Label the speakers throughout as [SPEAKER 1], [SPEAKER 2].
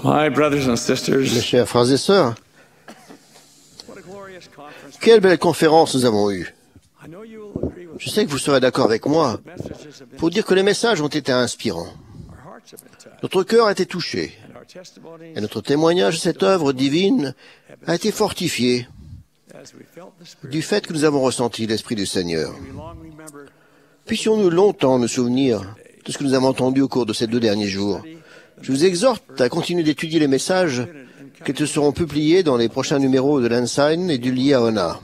[SPEAKER 1] My brothers and
[SPEAKER 2] Mes
[SPEAKER 1] sisters,
[SPEAKER 2] chers frères et sœurs,
[SPEAKER 1] what a glorious conference.
[SPEAKER 2] quelle belle conférence nous avons eue.
[SPEAKER 1] I know you will agree with
[SPEAKER 2] Je sais que vous serez d'accord avec moi
[SPEAKER 1] me. Messages have been,
[SPEAKER 2] pour dire que les messages ont été inspirants.
[SPEAKER 1] our hearts have been touched,
[SPEAKER 2] Notre cœur a été touché
[SPEAKER 1] and our testimonies,
[SPEAKER 2] et notre témoignage de cette œuvre divine a été fortifié
[SPEAKER 1] as we felt the Spirit,
[SPEAKER 2] du fait que nous avons ressenti l'Esprit du Seigneur.
[SPEAKER 1] we long remember
[SPEAKER 2] Puissions-nous longtemps nous souvenir de ce que nous avons entendu au cours de ces 2 derniers jours. Je vous exhorte à continuer d'étudier les messages qui seront publiés dans les prochains numéros de l'Ensign et du Liaona.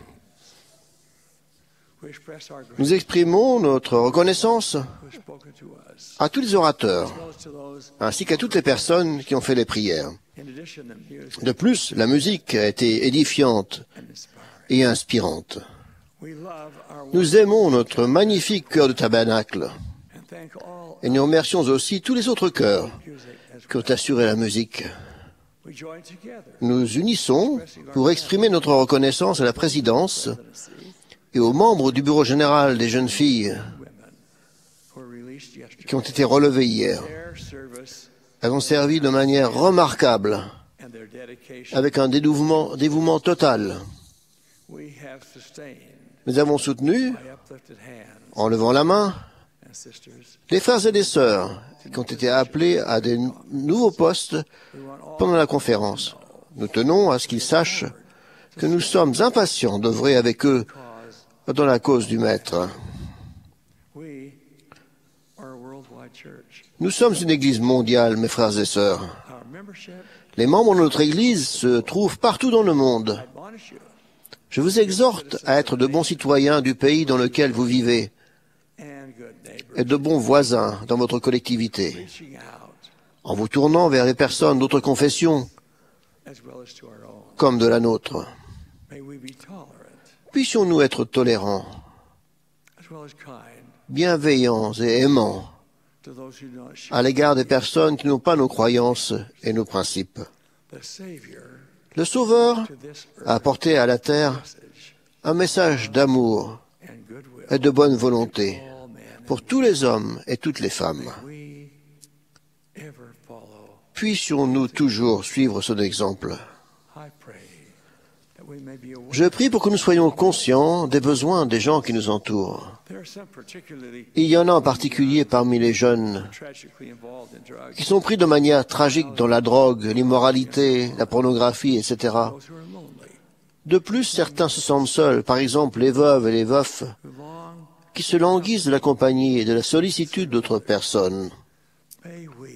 [SPEAKER 1] we express our
[SPEAKER 2] Nous exprimons notre reconnaissance
[SPEAKER 1] who have spoken to us,
[SPEAKER 2] à tous les orateurs,
[SPEAKER 1] as well as to those.
[SPEAKER 2] ainsi qu'à toutes les personnes qui ont fait les prières.
[SPEAKER 1] In addition, the music
[SPEAKER 2] De plus, la musique a été édifiante
[SPEAKER 1] and inspiring.
[SPEAKER 2] et inspirante.
[SPEAKER 1] We love our
[SPEAKER 2] Nous aimons notre magnifique cœur de tabernacle
[SPEAKER 1] and thank all
[SPEAKER 2] et nous remercions aussi tous les autres chœurs
[SPEAKER 1] music as
[SPEAKER 2] qui ont assuré la musique.
[SPEAKER 1] we join together.
[SPEAKER 2] Nous unissons pour exprimer notre reconnaissance à la présidence
[SPEAKER 1] Presidency
[SPEAKER 2] et aux membres du bureau général des jeunes filles
[SPEAKER 1] women who were released yesterday.
[SPEAKER 2] qui ont été relevées hier.
[SPEAKER 1] Their service
[SPEAKER 2] Elles ont servi de manière remarquable,
[SPEAKER 1] and their dedication,
[SPEAKER 2] avec un dévouement total.
[SPEAKER 1] we have sustained
[SPEAKER 2] Nous avons soutenu,
[SPEAKER 1] by uplifted hands
[SPEAKER 2] en levant la main,
[SPEAKER 1] and sisters.
[SPEAKER 2] les frères et les sœurs qui ont été appelés à des nouveaux postes
[SPEAKER 1] We want all
[SPEAKER 2] pendant la conférence. Nous tenons à ce qu'ils sachent que nous sommes impatients d'œuvrer avec eux
[SPEAKER 1] cause.
[SPEAKER 2] dans la cause du Maître.
[SPEAKER 1] We are a worldwide church.
[SPEAKER 2] Nous sommes une église mondiale, mes frères et sœurs.
[SPEAKER 1] Our membership,
[SPEAKER 2] Les membres de notre église se trouvent partout dans le monde.
[SPEAKER 1] I admonish you,
[SPEAKER 2] Je vous exhorte à être de bons citoyens du pays dans lequel vous vivez
[SPEAKER 1] and good neighbors,
[SPEAKER 2] et de bons voisins dans votre collectivité,
[SPEAKER 1] reaching out
[SPEAKER 2] en vous tournant vers les personnes d'autres confessions
[SPEAKER 1] as well as to our own.
[SPEAKER 2] comme de la nôtre.
[SPEAKER 1] May we be tolerant
[SPEAKER 2] Puissions-nous être tolérants,
[SPEAKER 1] as well as kind
[SPEAKER 2] bienveillants et aimants
[SPEAKER 1] to those who do not share
[SPEAKER 2] à l'égard des personnes qui n'ont pas nos croyances et nos principes.
[SPEAKER 1] the Savior
[SPEAKER 2] Le Sauveur
[SPEAKER 1] to this
[SPEAKER 2] a
[SPEAKER 1] earth
[SPEAKER 2] apporté à la terre
[SPEAKER 1] message
[SPEAKER 2] un message d'amour
[SPEAKER 1] and goodwill
[SPEAKER 2] et de bonne volonté
[SPEAKER 1] all men.
[SPEAKER 2] pour tous les hommes et toutes les femmes.
[SPEAKER 1] We ever follow.
[SPEAKER 2] Puissions-nous toujours suivre son exemple.
[SPEAKER 1] I pray that we may be aware.
[SPEAKER 2] Je prie pour que nous soyons conscients des besoins des gens qui nous entourent.
[SPEAKER 1] There are some particularly
[SPEAKER 2] Il y en a en particulier parmi les jeunes
[SPEAKER 1] tragically involved in drugs.
[SPEAKER 2] qui sont pris de manière tragique dans la drogue, l'immoralité, la pornographie, etc.
[SPEAKER 1] Those who are lonely,
[SPEAKER 2] De plus, certains se sentent seuls, par exemple les veuves et les veufs,
[SPEAKER 1] who long.
[SPEAKER 2] qui se languissent de la compagnie et de la sollicitude d'autres personnes.
[SPEAKER 1] May we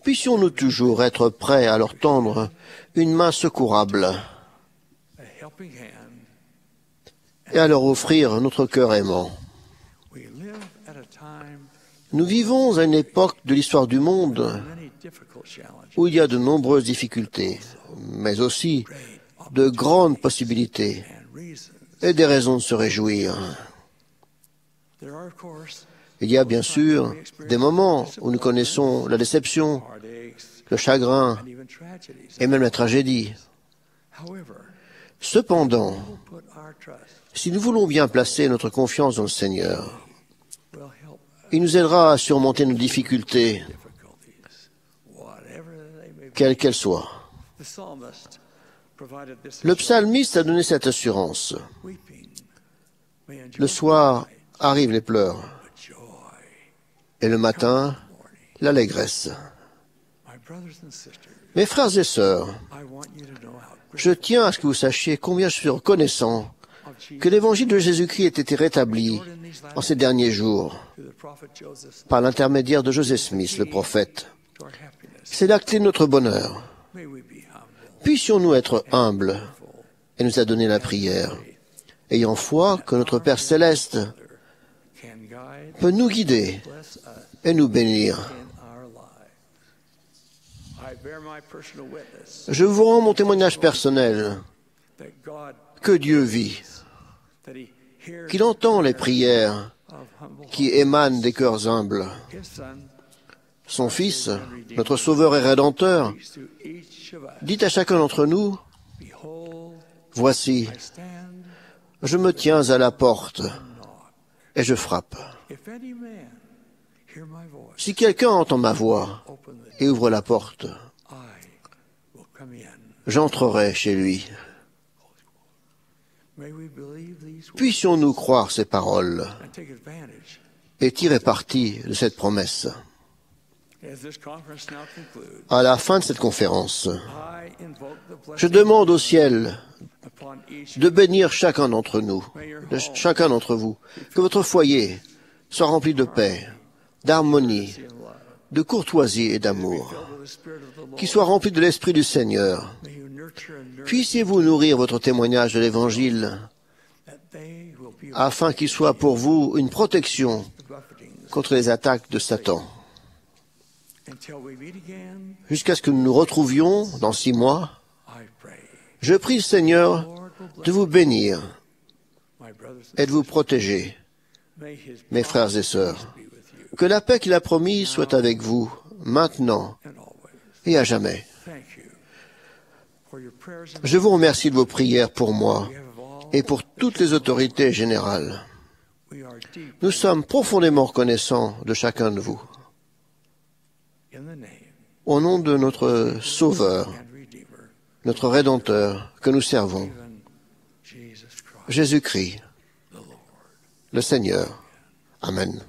[SPEAKER 2] Puissions-nous toujours être prêts à leur tendre une main secourable
[SPEAKER 1] a helping hand.
[SPEAKER 2] et à leur offrir notre cœur aimant.
[SPEAKER 1] We live at a time
[SPEAKER 2] Nous vivons à une époque de l'histoire du monde
[SPEAKER 1] many difficult challenges.
[SPEAKER 2] où il y a de nombreuses difficultés, mais aussi
[SPEAKER 1] Great
[SPEAKER 2] de grandes possibilités
[SPEAKER 1] and reasons.
[SPEAKER 2] et des raisons de se réjouir.
[SPEAKER 1] There are, of course,
[SPEAKER 2] Il y a bien sûr des moments où nous connaissons la déception,
[SPEAKER 1] heartaches
[SPEAKER 2] le chagrin
[SPEAKER 1] and even tragedies.
[SPEAKER 2] et même la tragédie.
[SPEAKER 1] However,
[SPEAKER 2] Cependant,
[SPEAKER 1] we'll put our trust
[SPEAKER 2] si nous voulons bien placer notre confiance dans le Seigneur,
[SPEAKER 1] will help
[SPEAKER 2] il nous aidera à surmonter nos difficultés,
[SPEAKER 1] difficulties, whatever they may be.
[SPEAKER 2] quelles qu'elles soient.
[SPEAKER 1] The psalmist provided this
[SPEAKER 2] Le psalmiste a donné cette assurance.
[SPEAKER 1] weeping may endure
[SPEAKER 2] Le soir
[SPEAKER 1] for the night,
[SPEAKER 2] arrivent les pleurs
[SPEAKER 1] but joy
[SPEAKER 2] et le matin,
[SPEAKER 1] morning.
[SPEAKER 2] l'allégresse.
[SPEAKER 1] My brothers and sisters,
[SPEAKER 2] Mes frères et sœurs,
[SPEAKER 1] I want you to know how
[SPEAKER 2] je tiens à ce que vous sachiez combien je suis reconnaissant
[SPEAKER 1] of Jesus
[SPEAKER 2] que l'évangile de Jésus-Christ ait été rétabli
[SPEAKER 1] Lord in these
[SPEAKER 2] en
[SPEAKER 1] last
[SPEAKER 2] ces derniers jours
[SPEAKER 1] through the prophet Joseph
[SPEAKER 2] par l'intermédiaire de Joseph Smith, le prophète.
[SPEAKER 1] to our happiness.
[SPEAKER 2] C'est la clé de notre bonheur.
[SPEAKER 1] May we be humble,
[SPEAKER 2] Puissions-nous être humbles et nous a donné la prière, ayant foi que notre Père céleste
[SPEAKER 1] can guide,
[SPEAKER 2] peut nous guider
[SPEAKER 1] bless us
[SPEAKER 2] et nous bénir.
[SPEAKER 1] in our lives. I bear my personal witness
[SPEAKER 2] Je vous rends mon témoignage personnel
[SPEAKER 1] that God,
[SPEAKER 2] que Dieu vit,
[SPEAKER 1] that He hears
[SPEAKER 2] qu'il entend les prières
[SPEAKER 1] of humble
[SPEAKER 2] qui émanent des cœurs humbles.
[SPEAKER 1] His Son
[SPEAKER 2] Son Fils, notre Sauveur et Rédempteur,
[SPEAKER 1] speaks to each of us.
[SPEAKER 2] dit à chacun d'entre nous,
[SPEAKER 1] Behold,
[SPEAKER 2] voici,
[SPEAKER 1] I stand
[SPEAKER 2] je me tiens à la porte
[SPEAKER 1] and knock.
[SPEAKER 2] et je frappe.
[SPEAKER 1] If any man hear my voice,
[SPEAKER 2] Si quelqu'un entend ma voix
[SPEAKER 1] open the
[SPEAKER 2] et ouvre la porte,
[SPEAKER 1] I
[SPEAKER 2] j'entrerai chez lui. Puissions-nous croire ces paroles et tirer parti de cette promesse. À la fin de cette conférence, je demande au ciel de bénir chacun d'entre nous, chacun d'entre vous, que votre foyer soit rempli de paix, d'harmonie, de courtoisie et d'amour, qu'il soit rempli de l'Esprit du Seigneur. Puissiez-vous nourrir votre témoignage de l'Évangile afin qu'il soit pour vous une protection contre les attaques de Satan. Jusqu'à ce que nous nous retrouvions dans 6 mois, je prie le Seigneur de vous bénir et de vous protéger, mes frères et sœurs. Que la paix qu'il a promise soit avec vous, maintenant et à jamais. Je vous remercie de vos prières pour moi et pour toutes les autorités générales. Nous sommes profondément reconnaissants de chacun de vous. Au nom de notre Sauveur, notre Rédempteur, que nous servons, Jésus-Christ, le Seigneur. Amen.